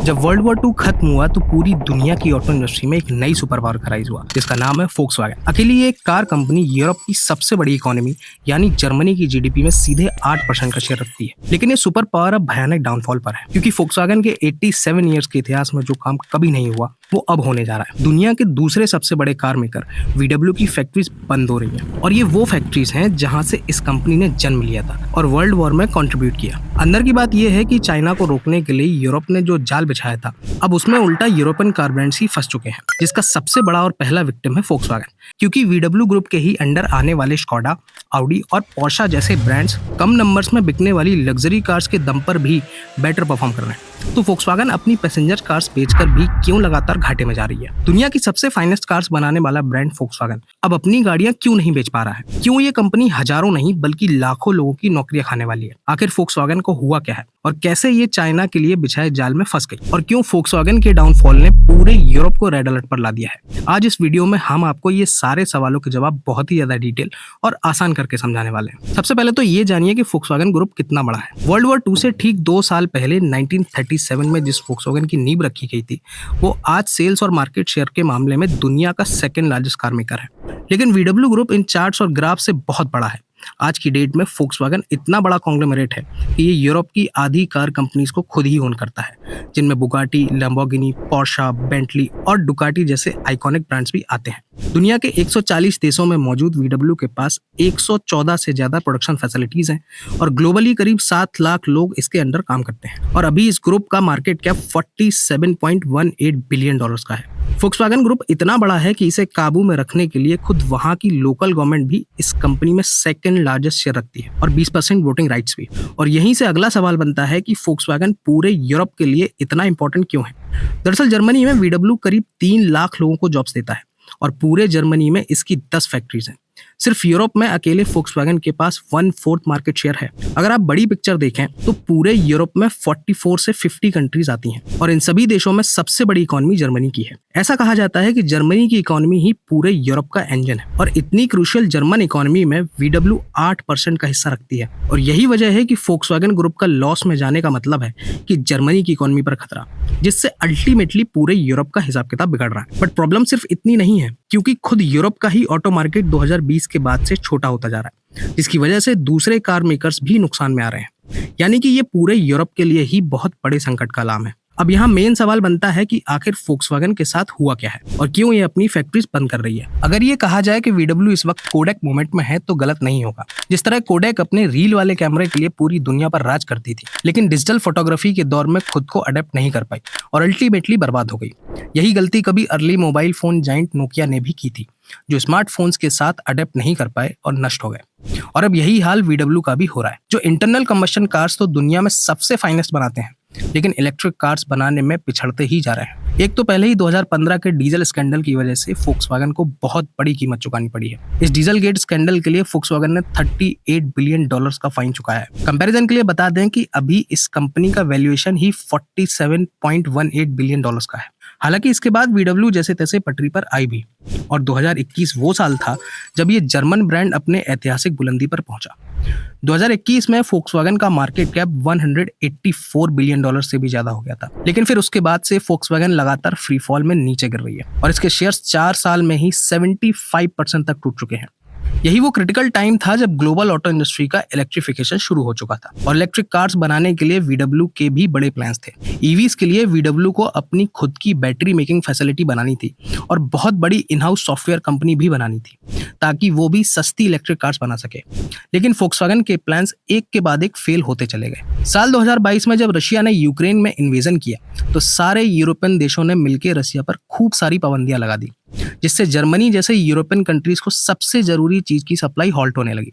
जब world war 2 खत्म हुआ तो पूरी दुनिया की ऑटो इंडस्ट्री में एक नई सुपर पावर का राइज हुआ जिसका नाम है फोक्सवैगन। अकेली ये एक कार कंपनी यूरोप की सबसे बड़ी इकोनॉमी यानी जर्मनी की जीडीपी में सीधे 8% का शेयर रखती है। लेकिन ये सुपर पावर अब भयानक डाउनफॉल पर है क्योंकि फोक्सवैगन के 87 ईयर्स के इतिहास में जो काम कभी नहीं हुआ वो अब होने जा रहा है। दुनिया के दूसरे सबसे बड़े कार मेकर VW की फैक्ट्रीज बंद हो रही हैं और ये वो फैक्ट्रीज हैं जहां से इस कंपनी ने जन्म लिया था और वर्ल्ड वॉर में कंट्रीब्यूट किया। अंदर की बात यह है कि चाइना को रोकने के लिए यूरोप ने जो जाल बिछाया था अब उसमें उल्टा यूरोपियन कार ब्रांड्स ही फंस चुके हैं, जिसका सबसे बड़ा और पहला विक्टिम है फोक्सवैगन। क्योंकि VW ग्रुप के ही अंडर आने वाले स्कोडा, ऑडी और पोर्शा जैसे ब्रांड्स कम नंबर्स में बिकने वाली लग्जरी कार्स के दम पर भी बेटर परफॉर्म कर रहे हैं, तो फोक्सवैगन अपनी पैसेंजर कार्स बेचकर भी क्यों लगातार घाटे में जा रही है। दुनिया की सबसे फाइनेस्ट कार्स बनाने वाला ब्रांड फोक्सवैगन अब अपनी गाड़ियां क्यों नहीं बेच पा रहा है? क्यों ये कंपनी हजारों नहीं बल्कि लाखों लोगों की नौकरियां खाने वाली है? आखिर फोक्सवैगन को हुआ क्या है और कैसे ये चाइना के लिए बिछाए जाल में फंस गई और क्यों फोक्सवैगन के डाउनफॉल ने पूरे यूरोप को रेड अलर्ट पर ला दिया है? आज इस वीडियो में हम आपको ये सारे सवालों के जवाब बहुत ही ज्यादा डिटेल और आसान करके समझाने वाले हैं। सबसे पहले तो ये जानिए कि फोक्सवैगन ग्रुप कितना बड़ा है। वर्ल्ड वॉर 2 से ठीक 2 साल पहले 1937 में जिस फोक्सवैगन की नींव रखी गई थी वो आज सेल्स और मार्केट शेयर के मामले में दुनिया का सेकंड लार्जेस्ट कार मेकर है। लेकिन VW ग्रुप इन चार्ट्स और ग्राफ से बहुत बड़ा है। आज की डेट में फोक्सवैगन इतना बड़ा कॉन्ग्लोमरेट है कि ये यूरोप की आधी कार कंपनीज को खुद ही ओन करता है, जिनमें बुगाटी, लैम्बोर्गिनी, पोर्शा, बेंटली और डुकाटी जैसे आइकॉनिक ब्रांड्स भी आते हैं। दुनिया के 140 देशों में मौजूद VW के पास 114 से ज्यादा प्रोडक्शन फैसिलिटीज हैं और ग्लोबली करीब 7 लाख लोग इसके अंडर काम करते हैं और अभी इस ग्रुप का मार्केट कैप $47.18 बिलियन का है। फोक्सवैगन ग्रुप इतना बड़ा है कि इसे काबू में रखने के लिए खुद वहां की लोकल गवर्नमेंट भी इस कंपनी में सेकंड लार्जेस्ट शेयर रखती है और 20% वोटिंग राइट्स भी। और यहीं से अगला सवाल बनता है कि फोक्सवैगन पूरे यूरोप के लिए इतना इंपॉर्टेंट क्यों है? दरअसल जर्मनी में VW करीब 3 लाख लोगों को जॉब्स देता है और पूरे जर्मनी में इसकी 10 फैक्ट्रीज हैं। सिर्फ यूरोप में अकेले फोक्सवैगन के पास 1/4 मार्केट शेयर है। अगर आप बड़ी पिक्चर देखें तो पूरे यूरोप में 44 से 50 कंट्रीज आती हैं और इन सभी देशों में सबसे बड़ी इकोनॉमी जर्मनी की है। ऐसा कहा जाता है कि जर्मनी की इकोनॉमी ही पूरे यूरोप का इंजन है और इतनी क्रूशियल जर्मन इकोनॉमी में VW 8% का हिस्सा रखती है और यही वजह है कि फोक्सवैगन ग्रुप का लॉस में जाने का मतलब है कि जर्मनी की इकोनॉमी पर खतरा, जिससे अल्टीमेटली पूरे यूरोप का हिसाब किताब बिगड़ रहा है। बट प्रॉब्लम सिर्फ इतनी नहीं है, क्योंकि खुद यूरोप का ही ऑटो मार्केट 2020 के बाद से छोटा होता जा रहा है, जिसकी वजह से दूसरे कार मेकर्स भी नुकसान में आ रहे हैं। यानी कि ये पूरे यूरोप के लिए ही बहुत बड़े संकट का आलम है। अब यहाँ मेन सवाल बनता है कि आखिर फोक्सवैगन के साथ हुआ क्या है और क्यों ये अपनी फैक्ट्रीज बंद कर रही है। अगर ये कहा जाए कि VW इस वक्त कोडेक मूवमेंट में है तो गलत नहीं होगा। जिस तरह कोडेक अपने रील वाले कैमरे के लिए पूरी दुनिया पर राज करती थी, लेकिन डिजिटल फोटोग्राफी के दौर में खुद को अडेप्ट नहीं कर पाई और अल्टीमेटली बर्बाद हो गई। यही गलती कभी early mobile phone giant Nokia ने भी की थी, जो स्मार्टफोन्स के साथ अडेप्ट नहीं कर पाए और नष्ट हो गए। और अब यही हाल VW का भी हो रहा है। जो इंटरनल कंबशन कार्स तो दुनिया में सबसे फाइनेस्ट बनाते हैं, लेकिन इलेक्ट्रिक कार्स बनाने में पिछड़ते ही जा रहे हैं। एक तो पहले ही 2015 के डीजल स्कैंडल की वजह से फोक्सवैगन को बहुत बड़ी कीमत चुकानी पड़ी है। इस डीजल गेट स्कैंडल के लिए फोक्सवैगन ने $38 बिलियन का फाइन चुकाया है। कंपैरिजन के लिए बता दें कि अभी इस कंपनी का वैल्यूएशन ही $47.18 बिलियन का है। हालांकि इसके बाद VW जैसे तैसे पटरी पर आई भी और 2021 वो साल था जब ये जर्मन ब्रांड अपने ऐतिहासिक बुलंदी पर पहुंचा। 2021 में फोक्सवैगन का मार्केट कैप $184 बिलियन से भी ज्यादा हो गया था, लेकिन फिर उसके बाद से फोक्सवैगन लगातार फ्री फॉल में नीचे गिर रही है और इसके शेयर्स 4 साल में ही 75% तक टूट चुके हैं। यही वो क्रिटिकल टाइम था जब ग्लोबल ऑटो इंडस्ट्री का इलेक्ट्रिफिकेशन शुरू हो चुका था और इलेक्ट्रिक कार्स बनाने के लिए VW के भी बड़े प्लान्स थे। EVs के लिए VW को अपनी खुद की बैटरी मेकिंग फैसिलिटी बनानी थी और बहुत बड़ी इन हाउस सॉफ्टवेयर कंपनी भी बनानी थी ताकि वो भी सस्ती इलेक्ट्रिक कार्स बना सके। लेकिन फोक्सवैगन के प्लान्स एक के बाद एक फेल होते चले गए। साल 2022 में जब रशिया ने यूक्रेन में इन्वेजन किया तो सारे यूरोपियन देशों ने मिलकर रशिया पर खूब सारी पाबंदियां लगा दी, जिससे जर्मनी जैसे यूरोपियन कंट्रीज को सबसे जरूरी चीज की सप्लाई हॉल्ट होने लगी,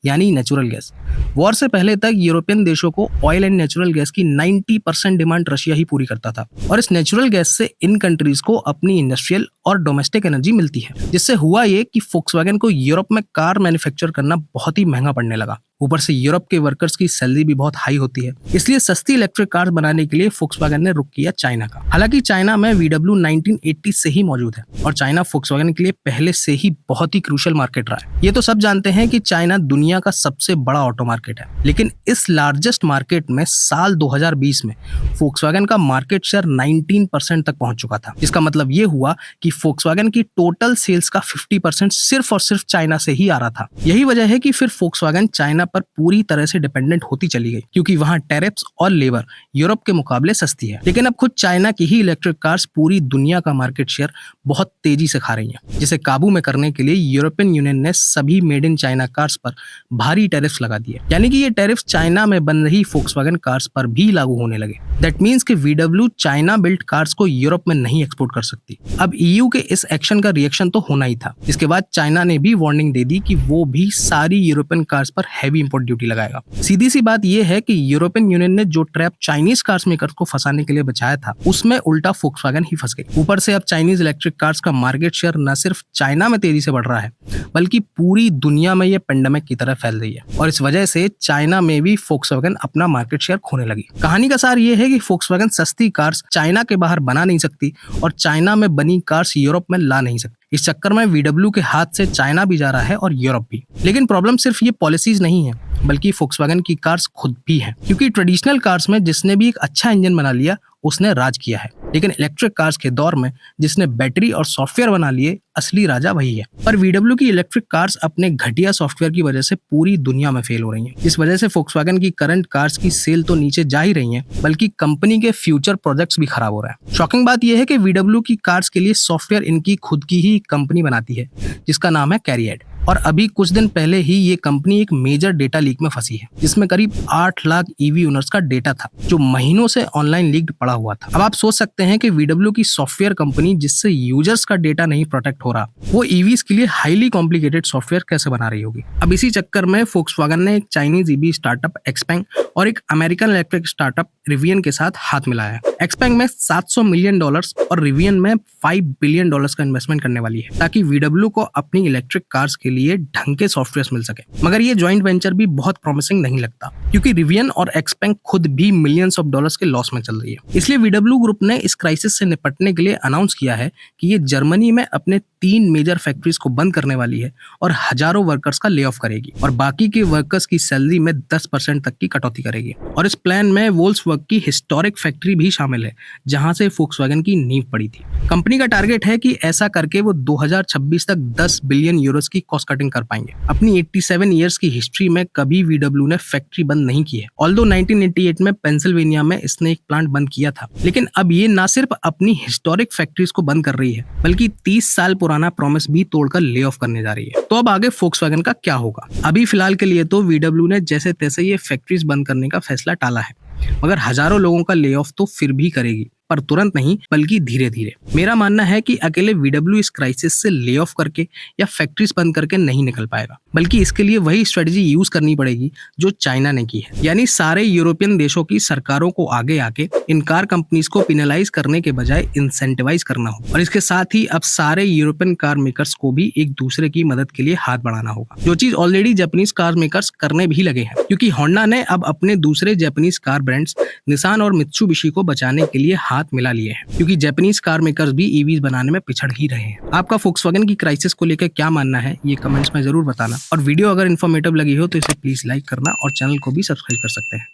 यानी नेचुरल गैस। वॉर से पहले तक यूरोपियन देशों को ऑयल एंड नेचुरल गैस की 90% डिमांड रशिया ही पूरी करता था और इस नेचुरल गैस से इन कंट्रीज को अपनी इंडस्ट्रियल और डोमेस्टिक एनर्जी मिलती है। जिससे हुआ ये कि फोक्सवैगन को यूरोप में कार मैन्युफैक्चर करना बहुत ही महंगा पड़ने लगा। ऊपर से यूरोप के वर्कर्स की सैलरी भी बहुत हाई होती है, इसलिए सस्ती इलेक्ट्रिक कार्स बनाने के लिए फोक्सवैगन ने रुख किया चाइना का। हालांकि चाइना में VW 1980 से ही मौजूद है और चाइना फोक्सवैगन के लिए पहले से ही बहुत ही क्रूशियल मार्केट रहा है। ये तो सब जानते हैं कि चाइना दुनिया का सबसे बड़ा ऑटो मार्केट है, लेकिन इस लार्जेस्ट मार्केट में साल 2020 में फोक्सवैगन का मार्केट शेयर 19% तक पहुंच चुका था। इसका मतलब ये हुआ कि फोक्सवैगन की टोटल सेल्स का 50% सिर्फ और सिर्फ चाइना से ही आ रहा था। यही वजह है कि फिर फोक्सवैगन चाइना पर पूरी तरह से डिपेंडेंट होती चली गई, क्योंकि वहां टैरिफ्स और लेबर यूरोप के मुकाबले सस्ती है। लेकिन अब खुद चाइना की ही इलेक्ट्रिक कार्स पूरी दुनिया का मार्केट शेयर बहुत तेजी से खा रही हैं, जिसे काबू में करने के लिए यूरोपियन यूनियन ने सभी मेड इन चाइना कार्स पर भारी टैरिफ्स लगा दिए। यानी कि ये टैरिफ्स चाइना में बन रही फोक्सवैगन कार्स पर भी लागू होने लगे। दैट मींस कि VW चाइना बिल्ट कार्स को यूरोप में नहीं एक्सपोर्ट कर सकती। अब EU के इस एक्शन का रिएक्शन तो होना ही था। इसके बाद चाइना ने भी वार्निंग दे दी कि वो भी सारी यूरोपियन कार्स पर हैवी इंपोर्ट ड्यूटी लगाएगा। सीधी सी बात यह है कि यूरोपियन यूनियन ने जो ट्रैप चाइनीज कार्स मेकर्स को फंसाने के लिए बचाया था, उसमें उल्टा फोक्सवैगन ही फंस गई। ऊपर से अब चाइनीज इलेक्ट्रिक कार्स का मार्केट शेयर न सिर्फ चाइना में तेजी से बढ़ रहा है, बल्कि पूरी दुनिया में ये पेंडेमिक की तरह फैल रही है और इस वजह से चाइना में भी फोक्सवैगन अपना मार्केट शेयर खोने लगी। कहानी का सार ये है कि फोक्सवैगन सस्ती कार्स चाइना के बाहर बना नहीं सकती और चाइना में बनी कार्स यूरोप में ला नहीं सकती। इस चक्कर में VW के हाथ से चाइना भी जा रहा है और यूरोप भी। लेकिन प्रॉब्लम सिर्फ ये पॉलिसीज नहीं है, बल्कि फोक्सवैगन की कार्स खुद भी हैं, क्योंकि ट्रेडिशनल कार्स में जिसने भी एक अच्छा इंजन बना लिया उसने राज किया है, लेकिन इलेक्ट्रिक कार्स के दौर में जिसने बैटरी और सॉफ्टवेयर बना लिए, असली राजा वही है। पर VW की इलेक्ट्रिक कार्स अपने घटिया सॉफ्टवेयर की वजह से पूरी दुनिया में फेल हो रही हैं। इस वजह से फोक्सवैगन की करंट कार्स की सेल तो नीचे जा ही रही हैं, बल्कि कंपनी के फ्यूचर प्रोजेक्ट्स भी खराब हो रहे हैं। शॉकिंग बात यह है कि VW की कार्स के लिए सॉफ्टवेयर इनकी खुद की ही कंपनी बनाती है, जिसका नाम है कैरिएड। और अभी कुछ दिन पहले ही ये कंपनी एक मेजर डेटा लीक में फंसी है, जिसमें करीब 8 लाख EV ओनर्स का डेटा था, जो महीनों से ऑनलाइन लीक्ड पड़ा हुआ था। अब आप सोच सकते हैं कि VW की सॉफ्टवेयर कंपनी जिससे यूजर्स का डेटा नहीं प्रोटेक्ट हो रहा, वो EVs के लिए हाईली कॉम्प्लिकेटेड सॉफ्टवेयर कैसे बना रही होगी। अब इसी चक्कर में फोक्सवैगन ने एक चाइनीज EV स्टार्टअप एक्सपेंग और एक अमेरिकन इलेक्ट्रिक स्टार्टअप रिवियन के साथ हाथ मिलाया है। एक्सपेंग में $700 मिलियन और रिवियन में $5 बिलियन का इन्वेस्टमेंट करने वाली है, ताकि VW को अपनी इलेक्ट्रिक कार्स के लिए ढंग के सॉफ्टवेयर मिल सके। मगर ये जॉइंट वेंचर भी बहुत प्रॉमिसिंग नहीं लगता, क्योंकि रिवियन और एक्सपेंग खुद भी मिलियंस ऑफ डॉलर्स के लॉस में चल रही है। इसलिए VW ग्रुप ने इस क्राइसिस से निपटने के लिए अनाउंस किया है कि ये जर्मनी में अपने 3 मेजर फैक्ट्रीज को बंद करने वाली है और हजारों वर्कर्स का ले ऑफ करेगी और बाकी के वर्कर्स की सैलरी में 10% तक की कटौती करेगी। और इस प्लान में वोल्क्सवैगन की हिस्टोरिक फैक्ट्री भी शामिल है, जहां से फोक्सवैगन की नींव पड़ी थी। कंपनी का टारगेट है कि ऐसा करके वो 2026 तक 10 बिलियन यूरोस की कॉस्ट कटिंग कर पाएंगे। अपनी 87 ईयर्स की हिस्ट्री में कभी VW ने फैक्ट्री बंद नहीं की है। ऑल्दो 1988 में पेंसिल्वेनिया में इसने एक प्लांट बंद किया था, लेकिन अब ये ना सिर्फ अपनी हिस्टोरिक फैक्ट्रीज को बंद कर रही है, बल्कि 30 साल पुराना प्रॉमिस भी तोड़कर ले ऑफ करने जा रही है। तो अब आगे फोक्सवैगन का क्या होगा? अभी फिलहाल के लिए तो VW ने जैसे तैसे ये फैक्ट्रीज बंद करने का फैसला टाला है, मगर हजारों लोगों का ले ऑफ तो फिर भी करेगी, पर तुरंत नहीं, बल्कि धीरे धीरे। मेरा मानना है कि अकेले VW इस क्राइसिस से ले ऑफ करके या फैक्ट्रीज बंद करके नहीं निकल पाएगा, बल्कि इसके लिए वही स्ट्रेटजी यूज करनी पड़ेगी जो चाइना ने की है। यानी सारे यूरोपियन देशों की सरकारों को आगे आके इन कार कंपनीज को पिनलाइज करने के बजाय इंसेंटिवाइज करना हो, और इसके साथ ही अब सारे यूरोपियन कार मेकर्स को भी एक दूसरे की मदद के लिए हाथ बढ़ाना होगा, जो चीज ऑलरेडी जापानीज कार मेकर्स करने भी लगे हैं, क्योंकि होंडा ने अब अपने दूसरे जापानीज कार ब्रांड्स निसान और मित्सुबिशी को बचाने के लिए हाथ मिला लिए हैं, क्योंकि जापानीज कार मेकर्स भी EVs बनाने में पिछड़ ही रहे हैं। आपका फोक्सवैगन की क्राइसिस को लेकर क्या मानना है, ये कमेंट्स में जरूर बताना, और वीडियो अगर इन्फॉर्मेटिव लगी हो तो इसे प्लीज लाइक करना और चैनल को भी सब्सक्राइब कर सकते हैं।